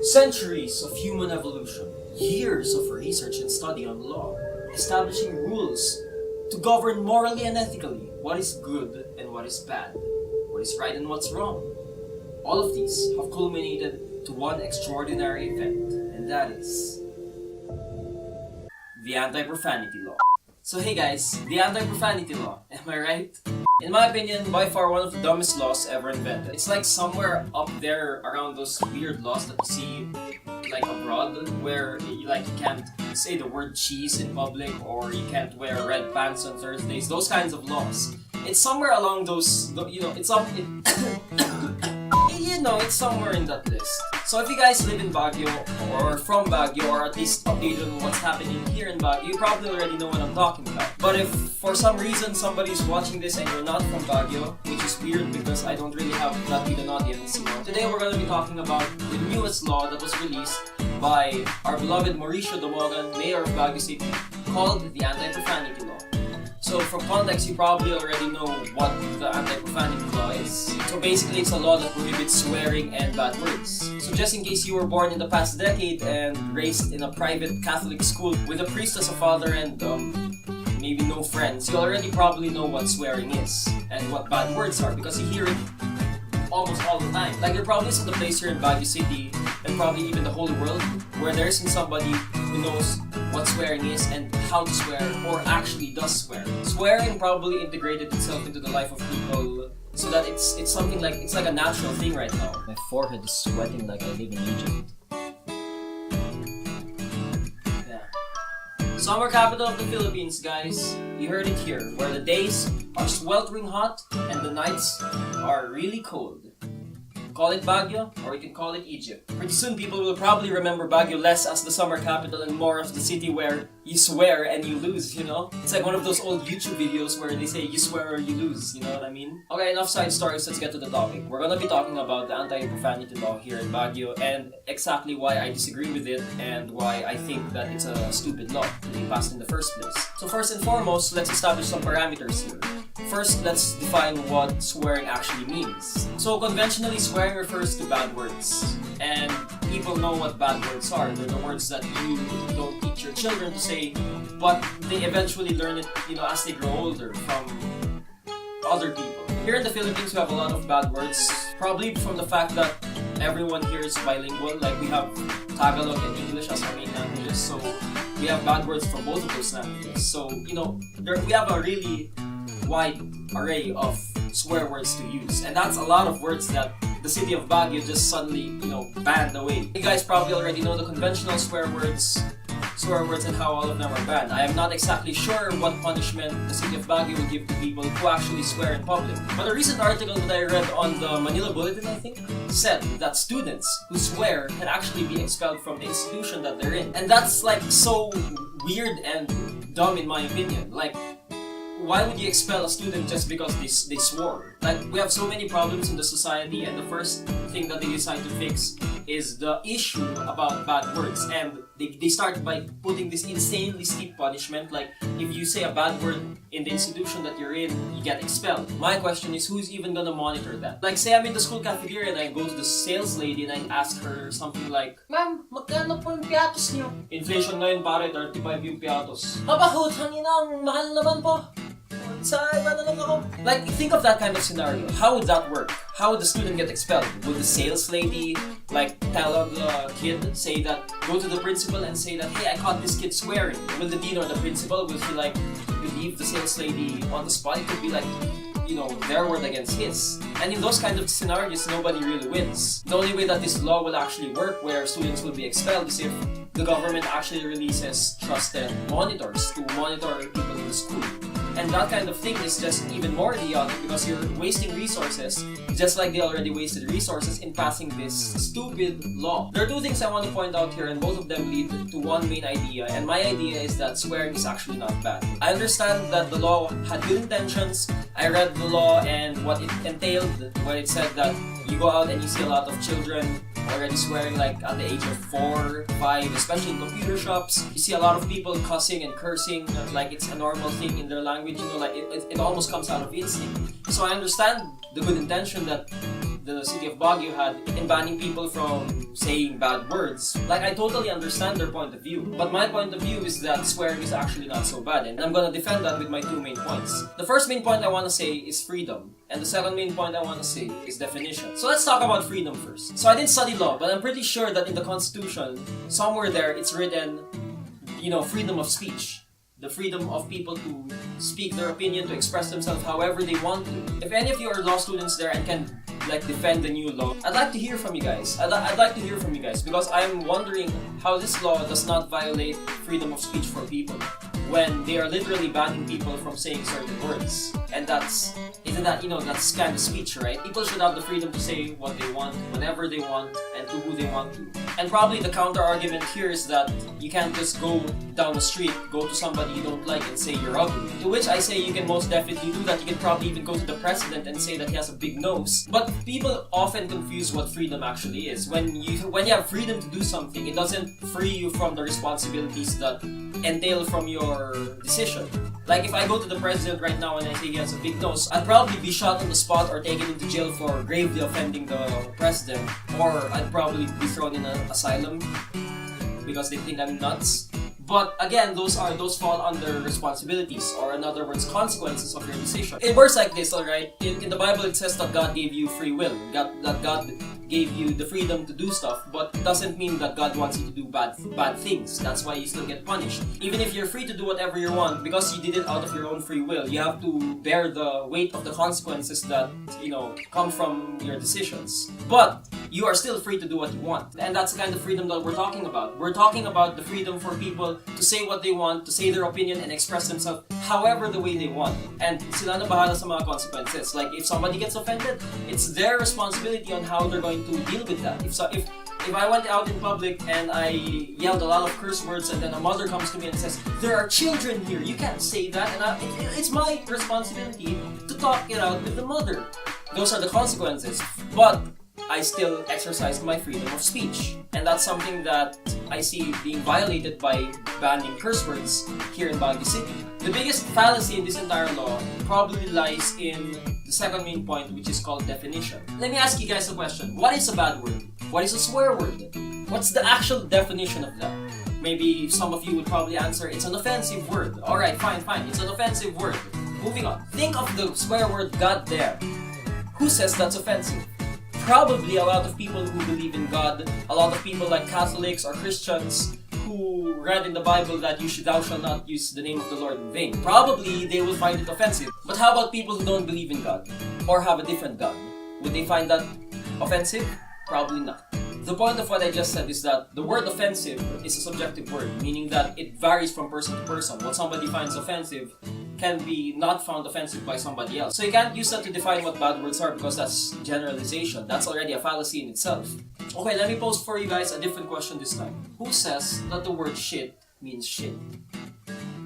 Centuries of human evolution, years of research and study on law, establishing rules to govern morally and ethically what is good and what is bad, what is right and what's wrong. All of these have culminated to one extraordinary event, and that is the Anti-Profanity Law. So hey guys, the Anti-Profanity Law, am I right? In my opinion, by far one of the dumbest laws ever invented. It's like somewhere up there around those weird laws that you see like abroad, where you can't say the word cheese in public, or you can't wear red pants on Thursdays, those kinds of laws. It's somewhere along those, it's somewhere in that list. So if you guys live in Baguio, or from Baguio, or at least updated on what's happening here in Baguio, you probably already know what I'm talking about. But if for some reason somebody's watching this and you're not from Baguio, which is weird because I don't really have that big an audience, today we're going to be talking about the newest law that was released by our beloved Mauricio Damogan, Mayor of Baguio City, called the Anti-Profanity Law. So from context, you probably already know what the Anti-Profanity Law is. So basically, it's a law that prohibits swearing and bad words. So just in case you were born in the past decade and raised in a private Catholic school with a priest as a father and maybe no friends, you already probably know what swearing is and what bad words are because you hear it almost all the time. Like there probably isn't a place here in Baguio City, and probably even the whole world, where there isn't somebody who knows what swearing is and how to swear, or actually does swear. Swearing probably integrated itself into the life of people so that it's something like, it's like a natural thing right now. My forehead is sweating like I live in Egypt. Yeah. Summer capital of the Philippines, guys. You heard it here, where the days are sweltering hot and the nights are really cold. Call it Baguio, or you can call it Egypt. Pretty soon people will probably remember Baguio less as the summer capital and more as the city where you swear and you lose, It's like one of those old YouTube videos where they say you swear or you lose, you know what I mean? Okay, enough side stories, let's get to the topic. We're gonna be talking about the Anti-Profanity Law here in Baguio and exactly why I disagree with it and why I think that it's a stupid law to be passed in the first place. So first and foremost, let's establish some parameters here. First, let's define what swearing actually means. So conventionally, swearing refers to bad words. And people know what bad words are. They're the words that you don't teach your children to say, but they eventually learn it, as they grow older from other people. Here in the Philippines, we have a lot of bad words, probably from the fact that everyone here is bilingual. Like we have Tagalog and English as our main languages, so we have bad words from both of those languages. So, we have a really wide array of swear words to use, and that's a lot of words that the city of Baguio just suddenly, banned away. You guys probably already know the conventional swear words and how all of them are banned. I am not exactly sure what punishment the city of Baguio will give to people who actually swear in public. But a recent article that I read on the Manila Bulletin, I think, said that students who swear can actually be expelled from the institution that they're in. And that's like so weird and dumb in my opinion. Like, why would you expel a student just because they swore? Like, we have so many problems in the society, and the first thing that they decide to fix is the issue about bad words. And they start by putting this insanely steep punishment. Like, if you say a bad word in the institution that you're in, you get expelled. My question is, who's even gonna monitor that? Like, say I'm in the school cafeteria and I go to the sales lady and I ask her something like, "Ma'am, magkano po yung piatos niyo?" Inflation ngayon pare, 35 yung piatos. Abahot, hangin ang mahal naman po. Like, think of that kind of scenario. How would that work? How would the student get expelled? Would the sales lady tell the kid, say that, go to the principal and say that, hey, I caught this kid swearing? Will the dean or the principal will feel like leave the sales lady on the spot? It could be like, their word against his. And in those kinds of scenarios, nobody really wins. The only way that this law will actually work, where students will be expelled, is if the government actually releases trusted monitors to monitor people in the school. And that kind of thing is just even more idiotic because you're wasting resources, just like they already wasted resources in passing this stupid law. There are two things I want to point out here, and both of them lead to one main idea, and my idea is that swearing is actually not bad. I understand that the law had good intentions. I read the law and what it entailed when it said that you go out and you see a lot of children already swearing like at the age of 4, 5, especially in computer shops. You see a lot of people cussing and cursing like it's a normal thing in their language, like it almost comes out of instinct. So I understand the good intention that the city of Baguio had in banning people from saying bad words. Like, I totally understand their point of view, but my point of view is that swearing is actually not so bad, and I'm gonna defend that with my two main points. The first main point I want to say is freedom, and the second main point I want to say is definition. So let's talk about freedom first. So I didn't study law, but I'm pretty sure that in the Constitution, somewhere there, it's written, freedom of speech. The freedom of people to speak their opinion, to express themselves however they want to. If any of you are law students there and can defend the new law, I'd like to hear from you guys. I'd like to hear from you guys because I'm wondering how this law does not violate freedom of speech for people when they are literally banning people from saying certain words. And that's kind of speech, right? People should have the freedom to say what they want, whenever they want, and to who they want to. And probably the counter argument here is that you can't just go down the street, go to somebody you don't like and say you're ugly. To which I say you can most definitely do that. You can probably even go to the president and say that he has a big nose. But people often confuse what freedom actually is. When you have freedom to do something, it doesn't free you from the responsibilities that entail from your decision. Like if I go to the president right now and I say he has a big nose, I'd probably be shot on the spot or taken into jail for gravely offending the president, or I'd probably be thrown in an asylum because they think I'm nuts. But again, those fall under responsibilities, or in other words, consequences of your decision. It works like this, alright? In the Bible it says that God gave you free will, that God gave you the freedom to do stuff, but it doesn't mean that God wants you to do bad things. That's why you still get punished. Even if you're free to do whatever you want, because you did it out of your own free will, you have to bear the weight of the consequences that, come from your decisions. But you are still free to do what you want. And that's the kind of freedom that we're talking about. We're talking about the freedom for people to say what they want, to say their opinion, and express themselves however the way they want. And sila na bahala sa mga consequences. Like, if somebody gets offended, it's their responsibility on how they're going to deal with that. If I went out in public and I yelled a lot of curse words and then a mother comes to me and says, "There are children here, you can't say that," and it's my responsibility to talk it out with the mother. Those are the consequences. But I still exercise my freedom of speech. And that's something that I see being violated by banning curse words here in Baguio City. The biggest fallacy in this entire law probably lies in the second main point, which is called definition. Let me ask you guys a question. What is a bad word? What is a swear word? What's the actual definition of that? Maybe some of you would probably answer, it's an offensive word. Alright, fine. It's an offensive word. Moving on. Think of the swear word God there. Who says that's offensive? Probably a lot of people who believe in God, a lot of people like Catholics or Christians who read in the Bible that thou shalt not use the name of the Lord in vain. Probably they will find it offensive. But how about people who don't believe in God or have a different God? Would they find that offensive? Probably not. The point of what I just said is that the word offensive is a subjective word, meaning that it varies from person to person. What somebody finds offensive can be not found offensive by somebody else. So you can't use that to define what bad words are because that's generalization. That's already a fallacy in itself. Okay, let me pose for you guys a different question this time. Who says that the word shit means shit?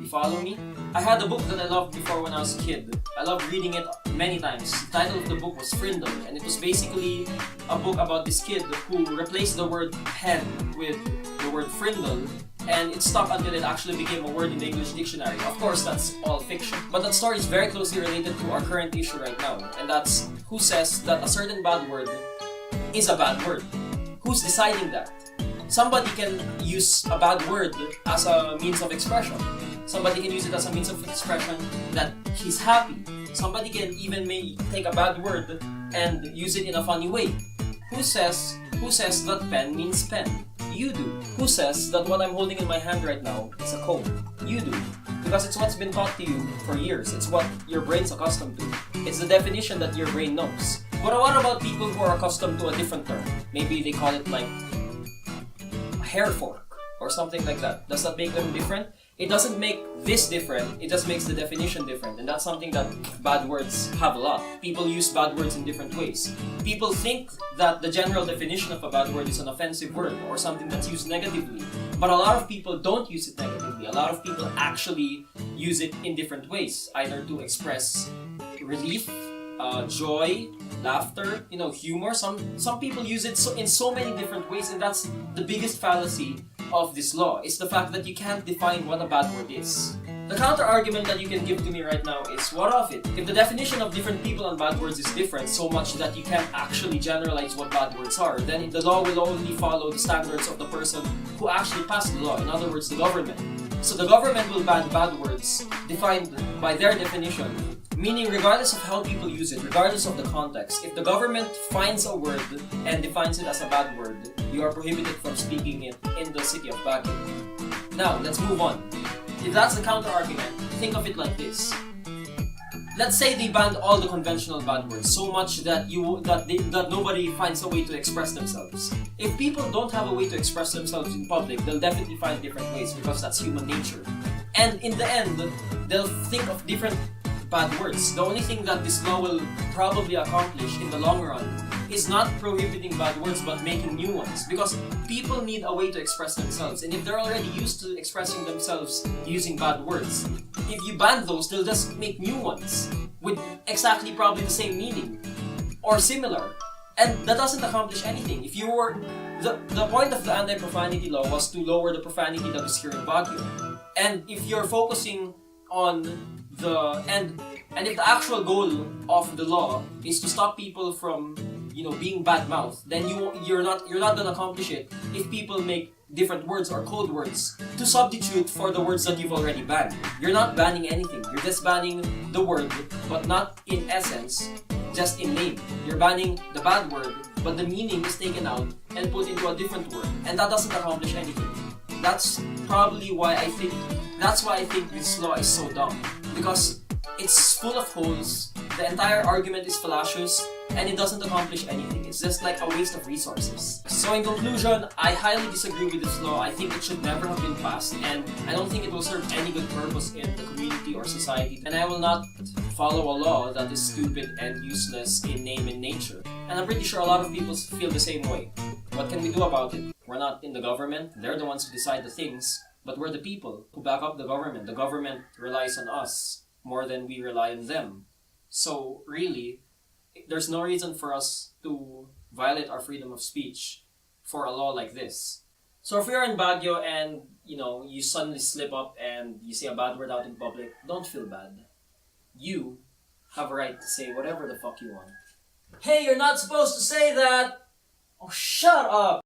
You follow me? I had a book that I loved before when I was a kid. I loved reading it many times. The title of the book was Frindle, and it was basically a book about this kid who replaced the word hen with the word frindle, and it stuck until it actually became a word in the English dictionary. Of course, that's all fiction. But that story is very closely related to our current issue right now, and that's who says that a certain bad word is a bad word. Who's deciding that? Somebody can use a bad word as a means of expression. Somebody can use it as a means of expression that he's happy. Somebody can even take a bad word and use it in a funny way. Who says that pen means pen? You do. Who says that what I'm holding in my hand right now is a comb? You do. Because it's what's been taught to you for years. It's what your brain's accustomed to. It's the definition that your brain knows. But what about people who are accustomed to a different term? Maybe they call it like a hair fork or something like that. Does that make them different? It doesn't make this different, it just makes the definition different, and that's something that bad words have a lot. People use bad words in different ways. People think that the general definition of a bad word is an offensive word or something that's used negatively, but a lot of people don't use it negatively. A lot of people actually use it in different ways, either to express relief, joy, laughter, humor. Some people use it in so many different ways, and that's the biggest fallacy of this law. It's the fact that you can't define what a bad word is. The counter-argument that you can give to me right now is, what of it? If the definition of different people on bad words is different so much that you can't actually generalize what bad words are, then the law will only follow the standards of the person who actually passed the law, in other words, the government. So the government will ban bad words defined by their definition, meaning regardless of how people use it, regardless of the context, if the government finds a word and defines it as a bad word, you are prohibited from speaking it in the city of Baguio. Now, let's move on. If that's the counter-argument, think of it like this. Let's say they banned all the conventional bad words so much that nobody finds a way to express themselves. If people don't have a way to express themselves in public, they'll definitely find different ways because that's human nature. And in the end, they'll think of different bad words. The only thing that this law will probably accomplish in the long run is not prohibiting bad words but making new ones, because people need a way to express themselves, and if they're already used to expressing themselves using bad words, if you ban those, they'll just make new ones with exactly probably the same meaning or similar, and that doesn't accomplish anything. If you were the point of the anti-profanity law was to lower the profanity that is here in Baguio, and if you're focusing on and if the actual goal of the law is to stop people from being bad-mouthed, then you're not gonna accomplish it if people make different words or code words to substitute for the words that you've already banned. You're not banning anything. You're just banning the word, but not in essence, just in name. You're banning the bad word, but the meaning is taken out and put into a different word, and that doesn't accomplish anything. That's probably why I think this law is so dumb, because it's full of holes. The entire argument is fallacious, and it doesn't accomplish anything. It's just like a waste of resources. So in conclusion, I highly disagree with this law. I think it should never have been passed, and I don't think it will serve any good purpose in the community or society. And I will not follow a law that is stupid and useless in name and nature. And I'm pretty sure a lot of people feel the same way. What can we do about it? We're not in the government. They're the ones who decide the things, but we're the people who back up the government. The government relies on us more than we rely on them. So really, there's no reason for us to violate our freedom of speech for a law like this. So if you're in Baguio and you suddenly slip up and you say a bad word out in public, don't feel bad. You have a right to say whatever the fuck you want. Hey, you're not supposed to say that! Oh, shut up!